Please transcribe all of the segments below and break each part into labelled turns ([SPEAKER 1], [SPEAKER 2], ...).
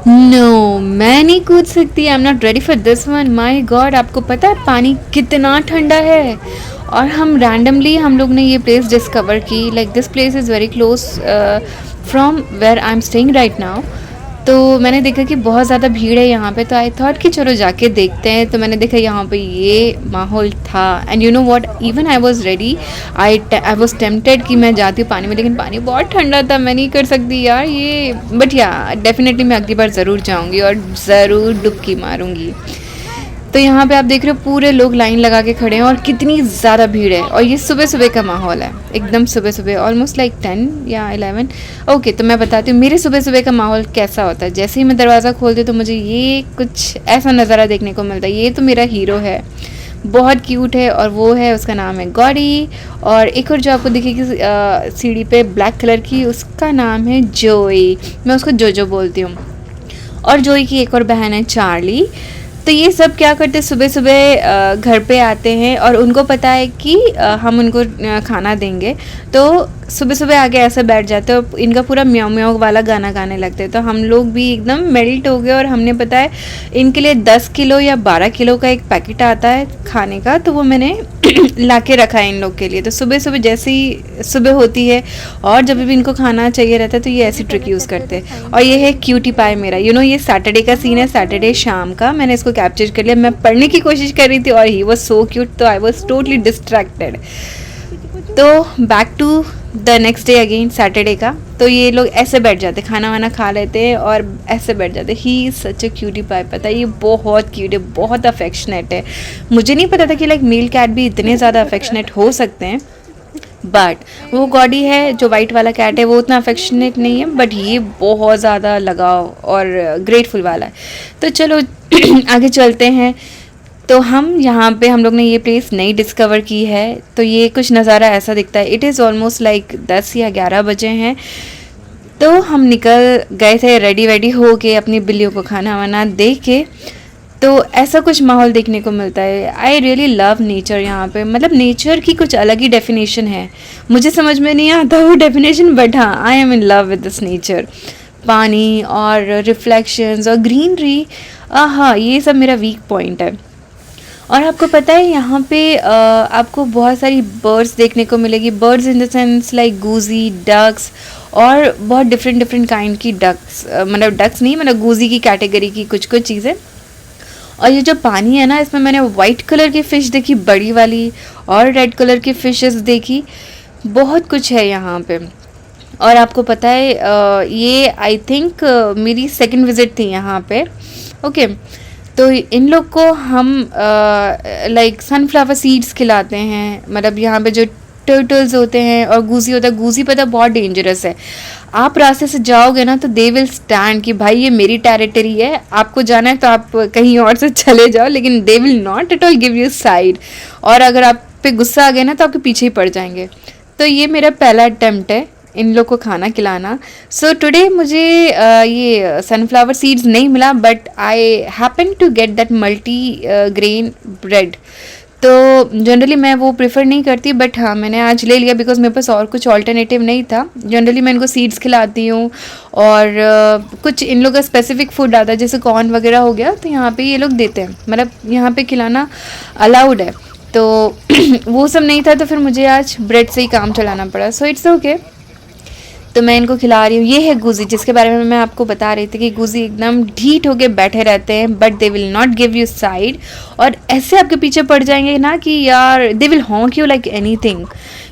[SPEAKER 1] No, मैं नहीं कूद सकती। I am not ready for this one. My God, आपको पता है पानी कितना ठंडा है। और हम रैंडमली हम लोग ने ये प्लेस डिस्कवर की। Like this place is very close from where I am staying right now. तो मैंने देखा कि बहुत ज़्यादा भीड़ है यहाँ पे, तो आई थॉट कि चलो जाके देखते हैं। तो मैंने देखा यहाँ पे ये माहौल था, and you know what, even I was ready, I was tempted कि मैं जाती हूँ पानी में, लेकिन पानी बहुत ठंडा था, मैं नहीं कर सकती यार ये। बट या डेफिनेटली मैं अगली बार ज़रूर जाऊँगी और ज़रूर डुबकी मारूंगी। तो यहाँ पे आप देख रहे हो पूरे लोग लाइन लगा के खड़े हैं और कितनी ज़्यादा भीड़ है। और ये सुबह सुबह का माहौल है, एकदम सुबह सुबह, ऑलमोस्ट लाइक 10 या 11। ओके, तो मैं बताती हूँ मेरे सुबह सुबह का माहौल कैसा होता है। जैसे ही मैं दरवाज़ा खोलती हूँ तो मुझे ये कुछ ऐसा नज़ारा देखने को मिलता है। ये तो मेरा हीरो है, बहुत क्यूट है, और वो है, उसका नाम है गॉडी। और एक और जो आपको दिखेगी सीढ़ी पे ब्लैक कलर की, उसका नाम है जोई। मैं उसको जोजो बोलती हूँ। और जोई की एक और बहन है चार्ली। तो ये सब क्या करते, सुबह सुबह घर पे आते हैं और उनको पता है कि हम उनको खाना देंगे। तो सुबह सुबह आके ऐसे बैठ जाते हैं और इनका पूरा म्याऊ म्याऊ वाला गाना गाने लगते हैं। तो हम लोग भी एकदम मेल्ट हो गए और हमने पता है इनके लिए 10 किलो या 12 किलो का एक पैकेट आता है खाने का, तो वो मैंने ला के रखा है इन लोग के लिए। तो सुबह सुबह जैसे ही सुबह होती है और जब भी इनको खाना चाहिए रहता है तो ये ऐसी ट्रिक यूज़ करते हैं। और ये है क्यूटी पाई मेरा, ये सैटरडे का सीन है, सैटरडे शाम का। मैंने इसको कैप्चर कर लिया। मैं पढ़ने की कोशिश कर रही थी और ही वॉज सो क्यूट, तो आई वॉज टोटली डिस्ट्रैक्टेड। तो back to the next day again, Saturday का। तो ये लोग ऐसे बैठ जाते, खाना वाना खा लेते हैं और ऐसे बैठ जाते। He is such a cutie pie. पता है ये बहुत क्यूट है, बहुत अफेक्शनेट है। मुझे नहीं पता था कि लाइक मेल कैट भी इतने ज़्यादा अफेक्शनेट हो सकते हैं। बट वो गॉडी है जो वाइट वाला कैट है, वो उतना अफेक्शनेट नहीं है, बट ये बहुत ज़्यादा लगाव और ग्रेटफुल वाला है। तो चलो आगे चलते हैं। तो हम लोग ने ये प्लेस नई डिस्कवर की है। तो ये कुछ नज़ारा ऐसा दिखता है। इट इज़ ऑलमोस्ट लाइक 10 या 11 बजे हैं। तो हम निकल गए थे रेडी वेडी हो के अपनी बिल्लियों को खाना वाना दे के। तो ऐसा कुछ माहौल देखने को मिलता है। आई रियली लव नेचर यहाँ पे। मतलब नेचर की कुछ अलग ही डेफिनेशन है, मुझे समझ में नहीं आता वो डेफिनेशन, बट हाँ, आई am in love with this nature. पानी और रिफ्लेक्शंस और ग्रीनरी, हाँ, ये सब मेरा वीक पॉइंट है। और आपको पता है यहाँ पे आपको बहुत सारी बर्ड्स देखने को मिलेगी। Birds in the sense like goosey, ducks, और बहुत डिफरेंट डिफरेंट काइंड की डक्स, मतलब डक्स नहीं, मतलब गूजी की कैटेगरी की कुछ कुछ चीज़ें। और ये जो पानी है ना, इसमें मैंने वाइट कलर की फ़िश देखी बड़ी वाली, और रेड कलर की फ़िशेस देखी। बहुत कुछ है यहाँ पे। और आपको पता है ये आई थिंक मेरी सेकंड विज़िट थी यहाँ पे। ओके, तो इन लोग को हम लाइक सनफ्लावर सीड्स खिलाते हैं। मतलब यहाँ पे जो टर्टल्स होते हैं और गूजी होता है, गूजी पता बहुत डेंजरस है। आप रास्ते से जाओगे ना तो दे विल स्टैंड कि भाई ये मेरी टेरिटरी है, आपको जाना है तो आप कहीं और से चले जाओ, लेकिन दे will not at all give you side. और अगर आप पे गुस्सा आ गया ना तो आपके पीछे ही पड़ जाएंगे। तो ये मेरा पहला अटेम्प्ट है इन लोग को खाना खिलाना। सो टुडे मुझे ये सनफ्लावर सीड्स नहीं मिला, but I happen to get that multi grain bread. तो जनरली मैं वो प्रेफर नहीं करती, बट हाँ, मैंने आज ले लिया बिकॉज मेरे पास और कुछ ऑल्टरनेटिव नहीं था। जनरली मैं इनको सीड्स खिलाती हूँ और कुछ इन लोग का स्पेसिफिक फूड आता है, जैसे कॉर्न वगैरह हो गया, तो यहाँ पे ये लोग देते हैं, मतलब यहाँ पे खिलाना अलाउड है। तो वो सब नहीं था, तो फिर मुझे आज ब्रेड से ही काम चलाना पड़ा। So it's okay. तो मैं इनको खिला रही हूँ। ये है गूजी, जिसके बारे में मैं आपको बता रही थी कि गूजी एकदम ढीठ होके बैठे रहते हैं, but they will not give you side. और ऐसे आपके पीछे पड़ जाएंगे ना कि यार they will हॉन्क you like anything,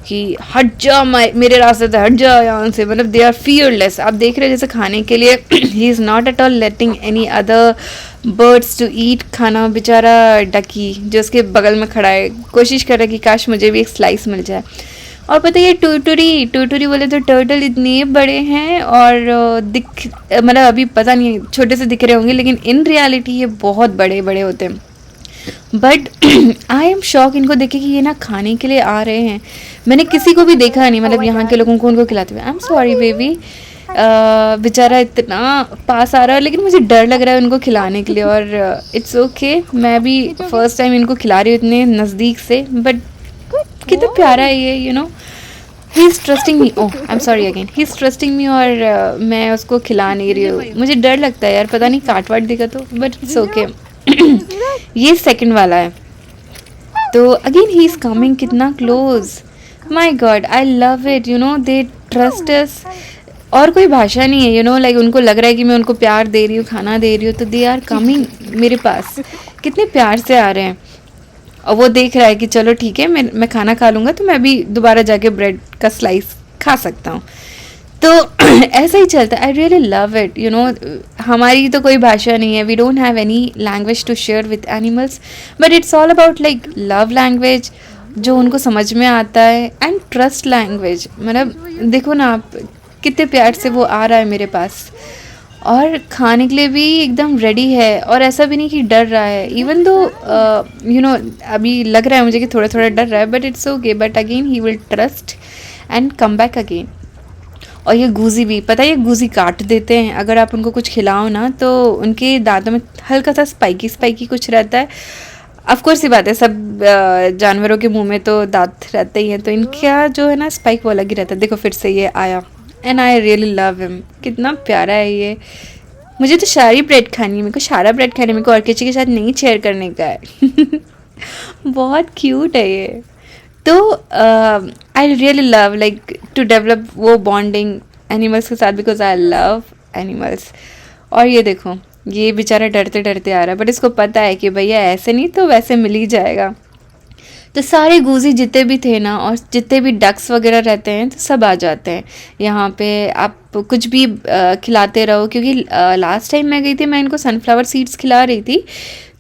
[SPEAKER 1] कि हट जा मेरे रास्ते से, हट जा यहाँ से। मतलब दे आर फियरलेस। आप देख रहे हैं जैसे खाने के लिए he is not at all letting any other birds to eat खाना। बेचारा डकी जो उसके बगल में खड़ा है कोशिश कर रहा है कि काश मुझे भी एक स्लाइस मिल जाए। और पता है ये टूटूरी बोले तो टर्टल इतने बड़े हैं और दिख, मतलब अभी पता नहीं छोटे से दिख रहे होंगे, लेकिन इन रियलिटी ये बहुत बड़े बड़े होते हैं। बट आई एम शॉक इनको देखे कि ये ना खाने के लिए आ रहे हैं। मैंने किसी को भी देखा नहीं, मतलब यहाँ के लोगों को उनको खिलाते हुए। आई एम सॉरी बेबी, बेचारा इतना पास आ रहा है, लेकिन मुझे डर लग रहा है उनको खिलाने के लिए। और इट्स ओके, मैं भी फर्स्ट टाइम इनको खिला रही हूँ इतने नज़दीक से, बट कितना प्यारा है ये, he is trusting me, oh I am sorry again, he is trusting मी, और मैं उसको खिला नहीं रही हूँ। मुझे डर लगता है यार, पता नहीं काट वाट देगा तो, बट इट्स ओके। ये सेकंड वाला है। तो अगेन ही इज़ कमिंग कितना close, my God I love it, you no they trust us. और कोई भाषा नहीं है, यू नो लाइक उनको लग रहा है कि मैं उनको प्यार दे रही हूँ, खाना दे रही हूँ, तो दे आर कमिंग मेरे पास, कितने प्यार से आ रहे हैं। और वो देख रहा है कि चलो ठीक है, मैं खाना खा लूँगा तो मैं भी दोबारा जाके ब्रेड का स्लाइस खा सकता हूँ। तो ऐसा ही चलता है। I really love it, you know हमारी तो कोई भाषा नहीं है, we don't have any language to share with animals, but it's all about like love language जो उनको समझ में आता है, एंड ट्रस्ट लैंग्वेज। मतलब देखो ना आप, कितने प्यार से वो आ रहा है मेरे पास, और खाने के लिए भी एकदम रेडी है, और ऐसा भी नहीं कि डर रहा है। इवन दो यू नो अभी लग रहा है मुझे कि थोड़ा थोड़ा डर रहा है, but it's okay, but again he will trust and come back again. और ये गूजी भी, पता है ये गूजी काट देते हैं, अगर आप उनको कुछ खिलाओ ना तो उनके दांतों में हल्का सा स्पाइकी स्पाइकी कुछ रहता है। ऑफ कोर्स ये बात है, सब जानवरों के मुंह में तो दांत रहते ही हैं, तो इनका जो है ना स्पाइक वो अलग ही रहता है। देखो फिर से ये आया, and I really love him, कितना प्यारा है ये। मुझे तो सारी ब्रेड खानी है, मेरे को सारा ब्रेड खानी है, मेरे को और किसी के साथ नहीं शेयर करने का है। बहुत क्यूट है ये। तो I really love like to develop वो बॉन्डिंग एनिमल्स के साथ, बिकॉज आई लव एनिमल्स। और ये देखो, ये बेचारा डरते डरते आ रहा है, बट इसको पता है कि भैया ऐसे नहीं तो वैसे मिल ही जाएगा। तो सारे गूजी जितने भी थे ना, और जितने भी डक्स वगैरह रहते हैं, तो सब आ जाते हैं यहाँ पे। आप कुछ भी खिलाते रहो, क्योंकि लास्ट टाइम मैं गई थी, मैं इनको सनफ्लावर सीड्स खिला रही थी,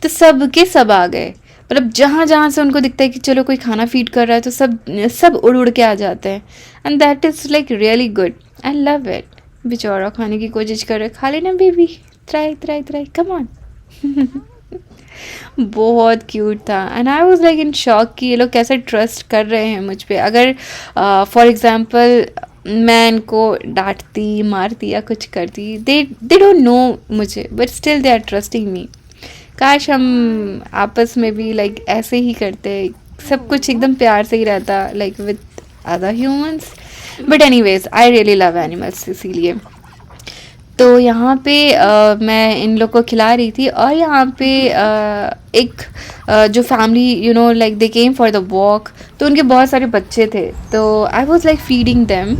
[SPEAKER 1] तो सब के सब आ गए। मतलब जहाँ जहाँ से उनको दिखता है कि चलो कोई खाना फीड कर रहा है, तो सब सब उड़ उड़ के आ जाते हैं, and that is like really good, I love it. बेचारा खाने की कोशिश कर रहे, खा लेना baby, try try try, come on. बहुत क्यूट था, and I was like in shock कि ये लोग कैसे ट्रस्ट कर रहे हैं मुझ पे। अगर फॉर एग्जांपल मैं इनको डांटती मारती या कुछ करती, दे डोंट नो मुझे, but still they are trusting me. काश हम आपस में भी लाइक ऐसे ही करते, सब कुछ एकदम प्यार से ही रहता, like with other humans. But anyways I really love animals, इसीलिए। तो यहाँ पे मैं इन लोग को खिला रही थी, और यहाँ पे एक जो family you know like they came for the walk, तो उनके बहुत सारे बच्चे थे, तो I was like feeding them,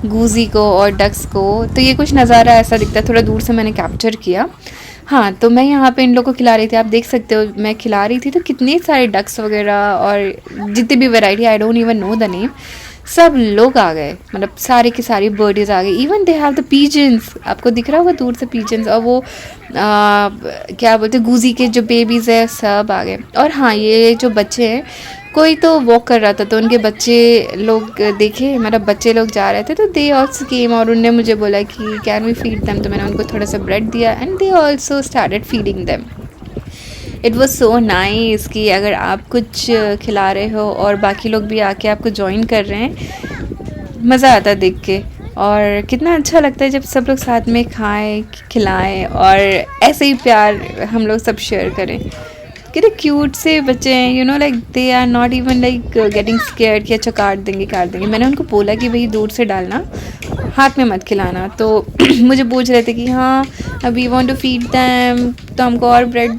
[SPEAKER 1] goosey को और डक्स को। तो ये कुछ नज़ारा ऐसा दिखता है, थोड़ा दूर से मैंने कैप्चर किया। हाँ, तो मैं यहाँ पे इन लोग को खिला रही थी, आप देख सकते हो मैं खिला रही थी, तो कितने सारे डक्स वगैरह और जितनी भी variety, I don't even know the name, सब लोग आ गए। मतलब सारे की सारी बर्डीज आ गई। Even they have the pigeons, आपको दिख रहा होगा दूर से पीजन्स, और वो क्या बोलते हैं, गूजी के जो बेबीज़ है सब आ गए। और हाँ, ये जो बच्चे हैं, कोई तो वॉक कर रहा था, तो उनके बच्चे लोग देखे, मतलब बच्चे लोग जा रहे थे, तो दे ऑल्सो केम, और उनने मुझे बोला कि कैन वी फीड देम, तो मैंने उनको थोड़ा सा ब्रेड दिया, and they also started feeding them. It was so nice कि अगर आप कुछ खिला रहे हो और बाकी लोग भी आके आपको ज्वाइन कर रहे हैं, मज़ा आता है देख के। और कितना अच्छा लगता है जब सब लोग साथ में खाएं, खिलाएं, और ऐसे ही प्यार हम लोग सब शेयर करें। कितने क्यूट से बच्चे हैं, you know like they are not even like getting scared कि अच्छा काट देंगे। मैंने उनको बोला कि भाई दूर से डालना, हाथ में मत खिलाना। तो मुझे पूछ रहे थे कि हाँ अभी वांट टू फीड दैम, तो हमको और ब्रेड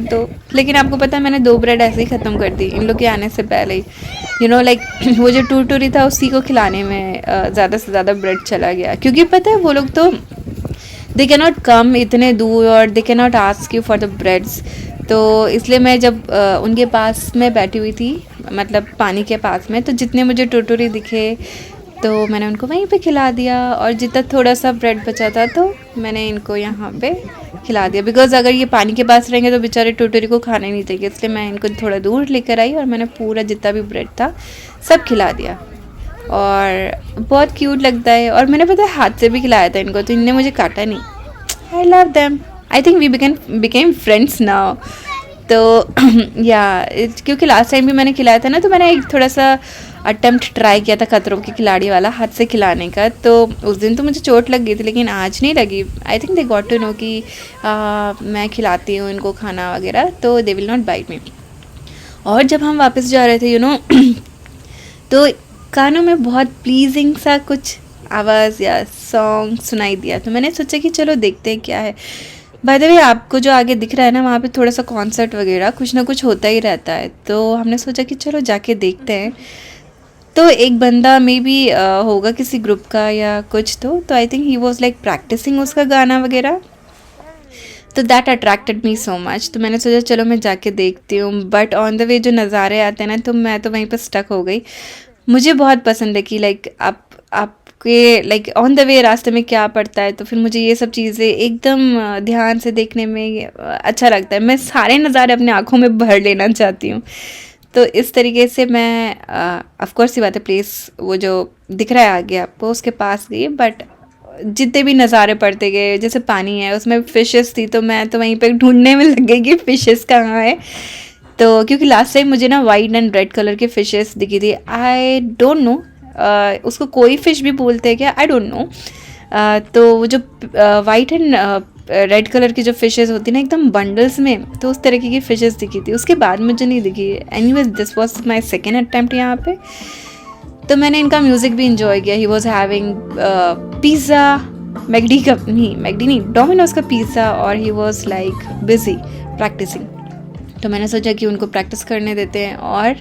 [SPEAKER 1] दो। लेकिन आपको पता है मैंने 2 ब्रेड ऐसे ही ख़त्म कर दी इन लोग के आने से पहले ही। यू नो लाइक वो जो टूटूरी था उसी को खिलाने में ज़्यादा से ज़्यादा ब्रेड चला गया, क्योंकि पता है वो लोग तो दे कैन नॉट कम इतने दूर, और they can not ask you for the breads. तो इसलिए मैं जब उनके पास में बैठी हुई थी, मतलब पानी के पास में, तो जितने मुझे टुरटुरी दिखे तो मैंने उनको वहीं पे खिला दिया, और जितना थोड़ा सा ब्रेड बचा था तो मैंने इनको यहाँ पे खिला दिया। बिकॉज़ अगर ये पानी के पास रहेंगे तो बेचारे टुरटुरी को खाने नहीं देंगे, इसलिए मैं इनको थोड़ा दूर लेकर आई और मैंने पूरा जितना भी ब्रेड था सब खिला दिया। और बहुत क्यूट लगता है, और मैंने पता है हाथ से भी खिलाया था इनको, तो इनने मुझे काटा नहीं। I love them, I think we became friends now. तो या क्योंकि लास्ट टाइम भी मैंने खिलाया था ना, तो मैंने एक थोड़ा सा अटेम्प्ट ट्राई किया था खतरों के खिलाड़ी वाला हाथ से खिलाने का, तो उस दिन तो मुझे चोट लग गई थी, लेकिन आज नहीं लगी। I think they got to know कि मैं खिलाती हूँ इनको खाना वगैरह, तो they will not bite me. और जब हम वापस जा रहे थे यू नो तो कानों में बहुत प्लीजिंग सा कुछ आवाज़ या सॉन्ग सुनाई दिया, तो मैंने सोचा कि चलो देखते हैं क्या है। बाय द वे, आपको जो आगे दिख रहा है ना, वहाँ पे थोड़ा सा कॉन्सर्ट वगैरह कुछ ना कुछ होता ही रहता है, तो हमने सोचा कि चलो जाके देखते हैं। तो एक बंदा मे बी होगा किसी ग्रुप का या कुछ, तो I think he was like practising उसका गाना वगैरह, तो that attracted me so much. तो मैंने सोचा चलो मैं जाके देखती हूँ, बट ऑन द वे जो नज़ारे आते हैं ना, तो मैं तो वहीं पर स्टक हो गई। मुझे बहुत पसंद है कि लाइक आपके लाइक ऑन द वे रास्ते में क्या पड़ता है, तो फिर मुझे ये सब चीज़ें एकदम ध्यान से देखने में अच्छा लगता है। मैं सारे नज़ारे अपने आँखों में भर लेना चाहती हूँ। तो इस तरीके से मैं ऑफ कोर्स ये बात है, प्लेस वो जो दिख रहा है आगे आपको उसके पास गई, बट जितने भी नज़ारे पड़ते गए, जैसे पानी है उसमें फ़िशेस थी, तो मैं तो वहीं पे ढूंढने में लग गई कि फ़िशेस कहाँ है। तो क्योंकि लास्ट टाइम मुझे ना वाइट एंड रेड कलर के फ़िशेस दिखी थी, आई डोंट नो उसको कोई फ़िश भी बोलते हैं क्या, आई डोंट नो। तो वो जो वाइट एंड रेड कलर की जो फ़िशेस होती है ना एकदम बंडल्स में, तो उस तरीके की फ़िशेस दिखी थी। उसके बाद मुझे नहीं दिखी। Anyways this was my second attempt यहाँ पे। तो मैंने इनका म्यूज़िक भी इंजॉय किया। ही वॉज हैविंग पिज़्ज़ा, मैगडी नहीं, डोमिनोज का पिज़्ज़ा, और he was like busy practising. तो मैंने सोचा कि उनको प्रैक्टिस करने देते हैं, और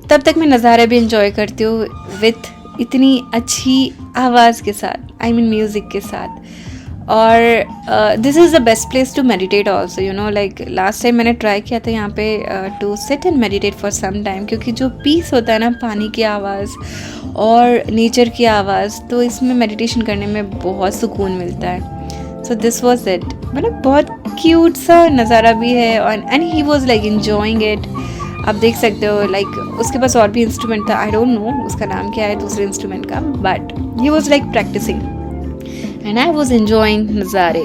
[SPEAKER 1] तब तक मैं नज़ारे भी इंजॉय करती हूँ विथ इतनी अच्छी आवाज़ के साथ, आई मीन म्यूज़िक के साथ। और this is the best place to meditate also, you know, like last time मैंने ट्राई किया था यहाँ पे to sit and meditate for some time, क्योंकि जो पीस होता है ना, पानी की आवाज़ और नेचर की आवाज़, तो इसमें मेडिटेशन करने में बहुत सुकून मिलता है। So this was it. मतलब बहुत क्यूट सा नज़ारा भी है, और and he was like enjoying it. आप देख सकते हो लाइक उसके पास और भी इंस्ट्रूमेंट था, आई डोंट नो उसका नाम क्या है दूसरे इंस्ट्रूमेंट का, but he was like practising and I was enjoying नज़ारे।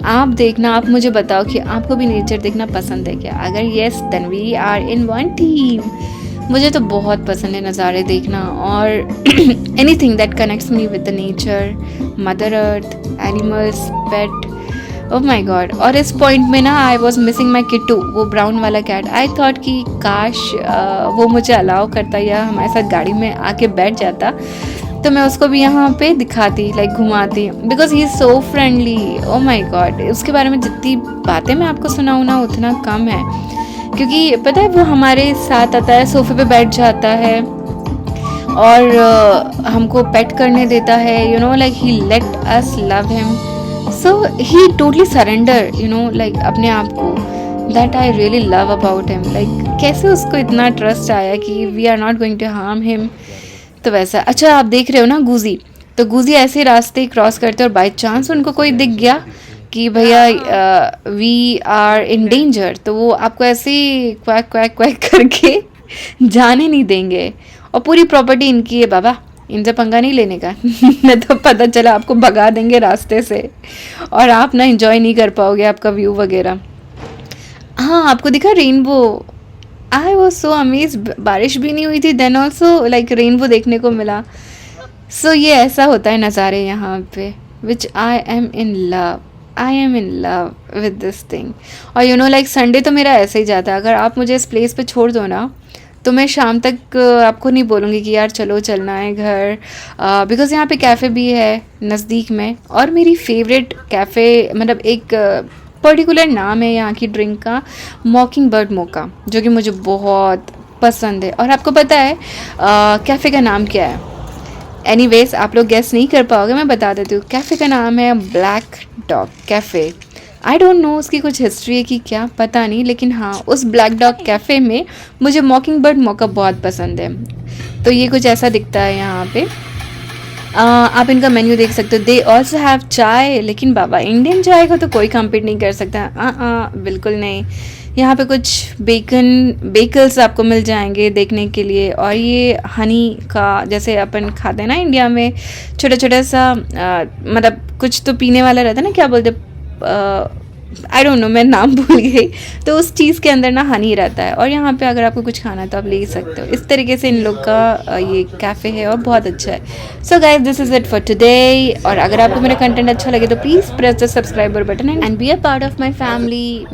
[SPEAKER 1] आप देखना, आप मुझे बताओ कि आपको भी नेचर देखना पसंद है क्या? अगर yes, then we are in one team. मुझे तो बहुत पसंद है नज़ारे देखना, और anything that connects me with the nature, mother earth, animals, pet, oh my god. और इस पॉइंट में ना I was missing my Kittu, वो ब्राउन वाला कैट। आई थॉट कि काश वो मुझे अलाउ करता या हमारे साथ गाड़ी में आके बैठ जाता, तो मैं उसको भी यहाँ पे दिखाती, लाइक घुमाती, because he is so friendly. Oh my God, उसके बारे में जितनी बातें मैं आपको सुनाऊँ ना उतना कम है, क्योंकि पता है वो हमारे साथ आता है, सोफे पे बैठ जाता है और हमको पेट करने देता है, you know, like he let us love him, so he totally surrender, you know, like अपने आप को। That I really love about him, like कैसे उसको इतना ट्रस्ट आया कि we are not going to harm him. तो वैसा। अच्छा, आप देख रहे हो ना गूजी, तो गूजी ऐसे रास्ते क्रॉस करते और बाई चांस उनको कोई दिख गया कि भैया वी आर इन डेंजर, तो वो आपको ऐसे ही क्वैक क्वैक क्वैक करके जाने नहीं देंगे। और पूरी प्रॉपर्टी इनकी है बाबा, इनसे पंगा नहीं लेने का नहीं तो पता चला आपको भगा देंगे रास्ते से और आप ना एंजॉय नहीं कर पाओगे आपका व्यू वगैरह। हाँ, आपको दिखा rainbow, I was so amaze. बारिश भी नहीं हुई थी, देन ऑल्सो लाइक रेनबो देखने को मिला। सो ये ऐसा होता है नज़ारे यहाँ पे, which I am in love with this thing. और यू नो लाइक संडे तो मेरा ऐसे ही जाता है। अगर आप मुझे इस प्लेस पे छोड़ दो ना, तो मैं शाम तक आपको नहीं बोलूँगी कि यार चलो चलना है घर, बिकॉज़ यहाँ पे कैफ़े भी है नज़दीक में, और मेरी फेवरेट कैफ़े, मतलब एक पर्टिकुलर नाम है यहाँ की ड्रिंक का, मॉकिंग बर्ड मोका, जो कि मुझे बहुत पसंद है। और आपको पता है कैफ़े का नाम क्या है? एनीवेज, आप लोग गेस नहीं कर पाओगे, मैं बता देती हूँ। कैफ़े का नाम है black dog cafe. I don't know उसकी कुछ हिस्ट्री है कि क्या, पता नहीं, लेकिन हाँ, उस ब्लैक डॉग कैफ़े में मुझे मॉकिंग बर्ड मोका बहुत पसंद है। तो ये कुछ ऐसा दिखता है यहाँ पे। आप इनका मेन्यू देख सकते हो। दे ऑल्सो हैव चाय, लेकिन बाबा इंडियन चाय को तो कोई कम्पीट नहीं कर सकता। बिल्कुल नहीं। यहाँ पे कुछ बेकल्स आपको मिल जाएंगे देखने के लिए, और ये हनी का, जैसे अपन खाते हैं ना इंडिया में, छोटा छोटा सा मतलब कुछ तो पीने वाला रहता है ना, क्या बोलते, आई डोंट नो, मैं नाम भूल गई। तो उस चीज़ के अंदर ना हनी रहता है, और यहाँ पे अगर आपको कुछ खाना है तो आप ले सकते हो। इस तरीके से इन लोग का ये कैफ़े है और बहुत अच्छा है। So guys, this is it for today. और अगर आपको मेरा कंटेंट अच्छा लगे तो please press the subscriber button and be a part of my family.